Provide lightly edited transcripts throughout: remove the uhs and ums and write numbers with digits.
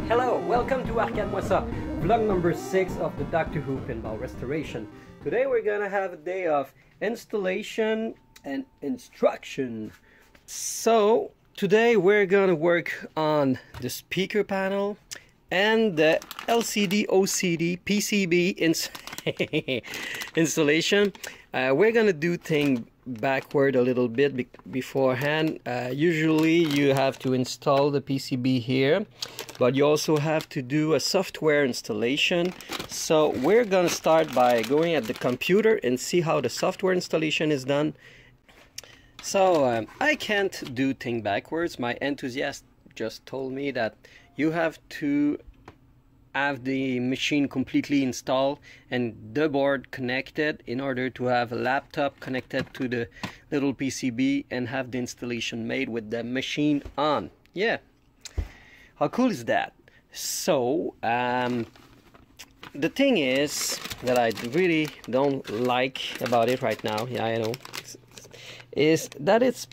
Hello, welcome to arcademoica, vlog number 6 of the Doctor Who pinball restoration. Today we're gonna have a day of installation and instruction. So today we're gonna work on the speaker panel and the LCD OCD PCB installation. We're gonna do things backward a little bit beforehand. Usually you have to install the PCB here, but you also have to do a software installation. So we're gonna start by going at the computer and see how the software installation is done. So I can't do things backwards. My enthusiast just told me that you have to have the machine completely installed and the board connected in order to have a laptop connected to the little PCB and have the installation made with the machine on. Yeah, how cool is that? So the thing is that I really don't like about it right now, yeah, I know, is that it's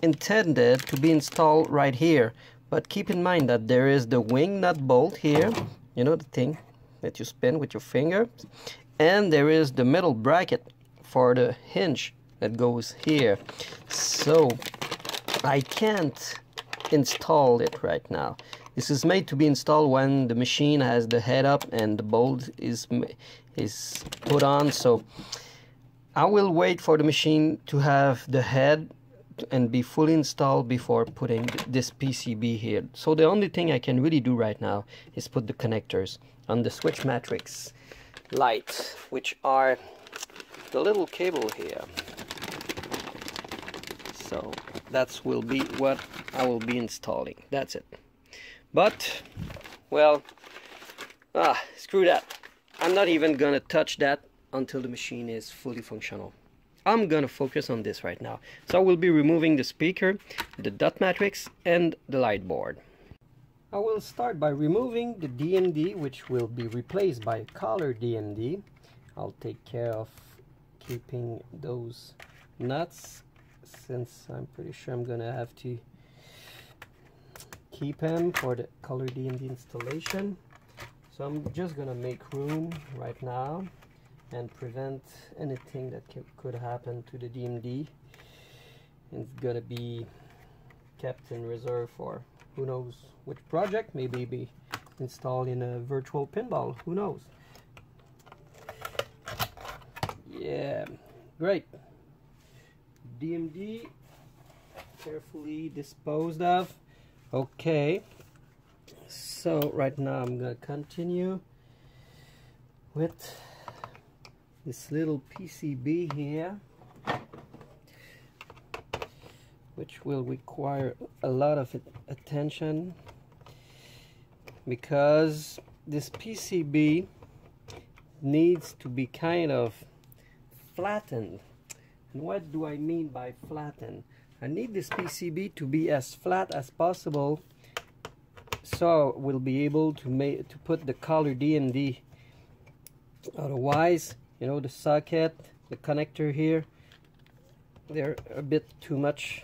intended to be installed right here. But keep in mind that there is the wing nut bolt here, you know, the thing that you spin with your finger, and there is the metal bracket for the hinge that goes here. So I can't install it right now. This is made to be installed when the machine has the head up and the bolt is put on. So I will wait for the machine to have the head and be fully installed before putting this PCB here. So the only thing I can really do right now is put the connectors on the switch matrix light, which are the little cable here. So that will be what I will be installing. That's it. But well, screw that. I'm not even gonna touch that until the machine is fully functional. I'm gonna focus on this right now. So I will be removing the speaker, the dot matrix, and the light board. I will start by removing the DMD, which will be replaced by a color DMD. I'll take care of keeping those nuts, since I'm pretty sure I'm gonna have to keep them for the color DMD installation. So I'm just gonna make room right now and prevent anything that could happen to the DMD. It's gonna be kept in reserve for who knows which project, maybe be installed in a virtual pinball, who knows. Yeah, great. DMD carefully disposed of. Okay, so right now I'm gonna continue with this little PCB here, which will require a lot of attention because this PCB needs to be kind of flattened. And what do I mean by flattened? I need this PCB to be as flat as possible, so we'll be able to put the color DMD. Otherwise, you know, the socket, the connector here, they're a bit too much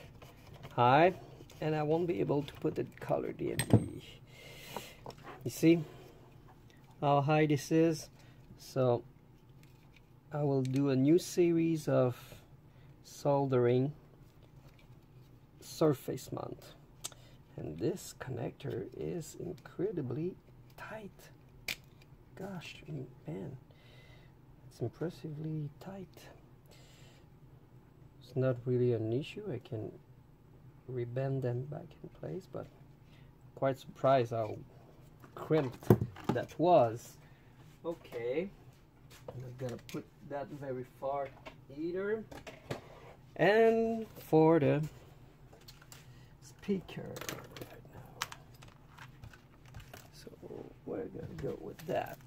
high, and I won't be able to put the color DMD. You see how high this is? So I will do a new series of soldering surface mount, and this connector is incredibly tight. Gosh, man, it's impressively tight. It's not really an issue. I can rebend them back in place, but quite surprised how crimped that was. Okay, I'm not gonna put that very far either. And for the speaker right now, so we're gonna go with that.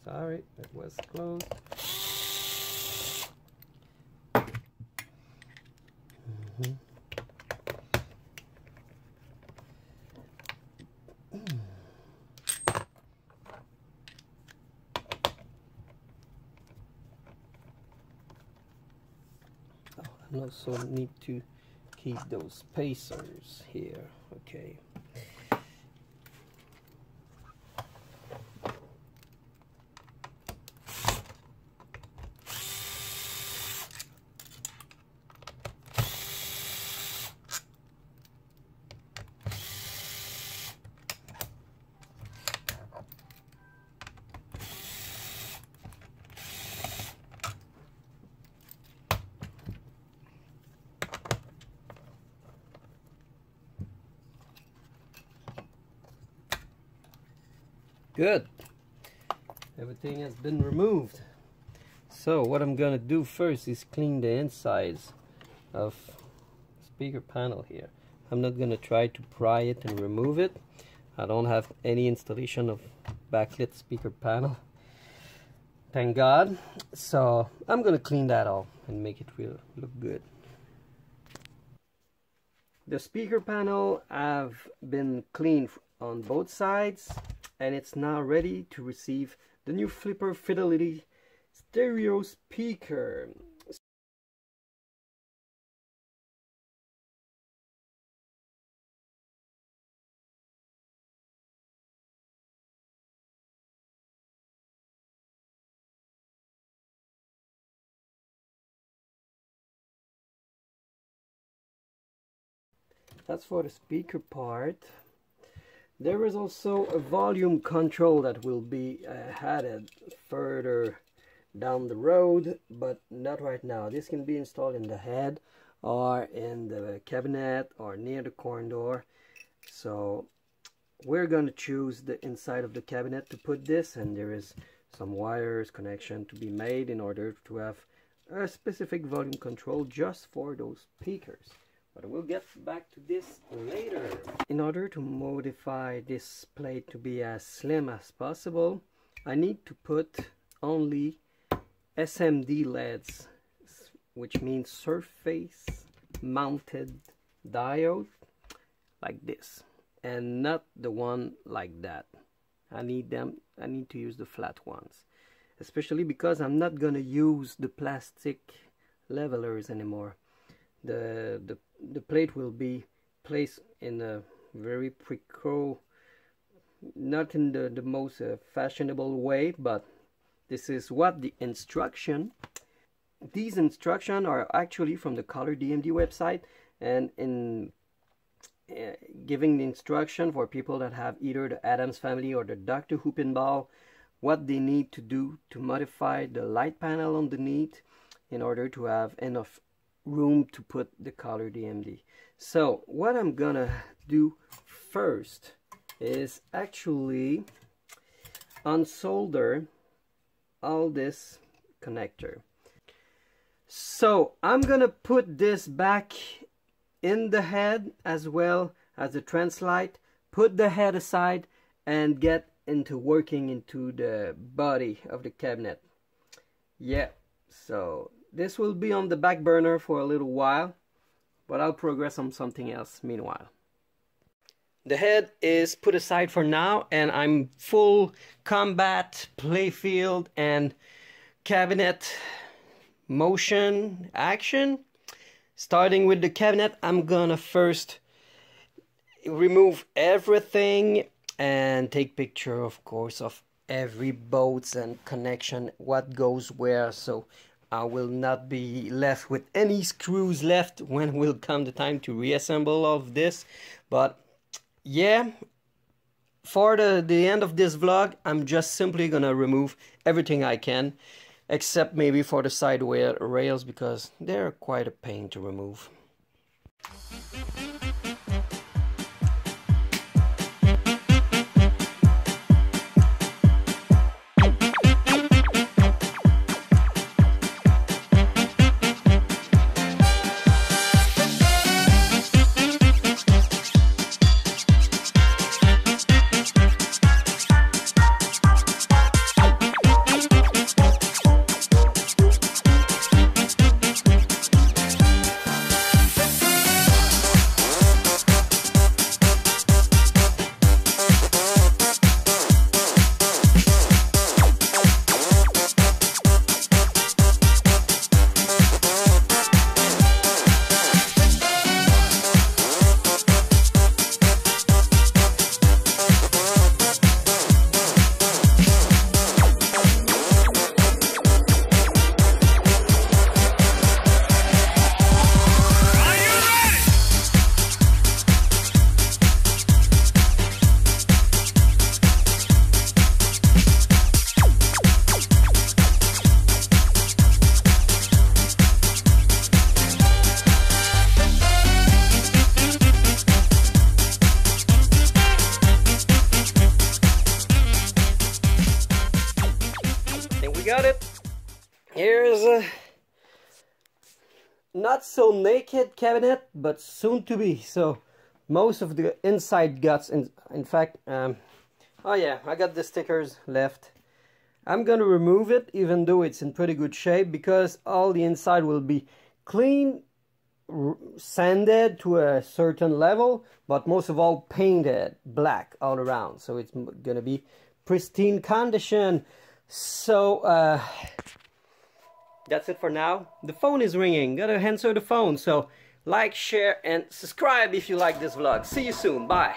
Sorry, it was closed. and also need to keep those spacers here. Okay. Good. Everything has been removed. So what I'm gonna do first is clean the insides of the speaker panel here. I'm not gonna try to pry it and remove it. I don't have any installation of backlit speaker panel, thank God. So I'm gonna clean that all and make it look good. The speaker panel have been cleaned on both sides, and it's now ready to receive the new Flipper Fidelity stereo speaker. That's for the speaker part. There is also a volume control that will be added further down the road, but not right now. This can be installed in the head or in the cabinet or near the corn door. So we're going to choose the inside of the cabinet to put this, and there is some wires connection to be made in order to have a specific volume control just for those speakers. But we'll get back to this later. In order to modify this plate to be as slim as possible, I need to put only SMD LEDs, which means surface mounted diode, like this, and not the one like that. I need to use the flat ones, especially because I'm not gonna use the plastic levelers anymore. The plate will be placed in a very not in the most fashionable way, but this is what the instruction. These instructions are actually from the Color DMD website, and in giving the instruction for people that have either the Addams Family or the Doctor Who Pinball, what they need to do to modify the light panel underneath in order to have enough room to put the Color DMD. So what I'm gonna do first is actually unsolder all this connector. So I'm gonna put this back in the head as well as the translight, put the head aside, and get into working into the body of the cabinet. Yeah, so this will be on the back burner for a little while, but I'll progress on something else meanwhile. The head is put aside for now, and I'm full combat, playfield, and cabinet motion action. Starting with the cabinet, I'm gonna first remove everything and take picture, of course, of every bolts and connection, what goes where, so I will not be left with any screws left when will come the time to reassemble all of this. But yeah, for the end of this vlog, I'm just simply gonna remove everything I can, except maybe for the side rails, because they're quite a pain to remove. not so naked cabinet, but soon to be. So most of the inside guts, in fact, oh yeah, I got the stickers left. I'm gonna remove it, even though it's in pretty good shape, because all the inside will be clean, sanded to a certain level, but most of all painted black all around. So it's gonna be pristine condition. So that's it for now. The phone is ringing. Gotta answer the phone. So like, share, and subscribe if you like this vlog. See you soon. Bye.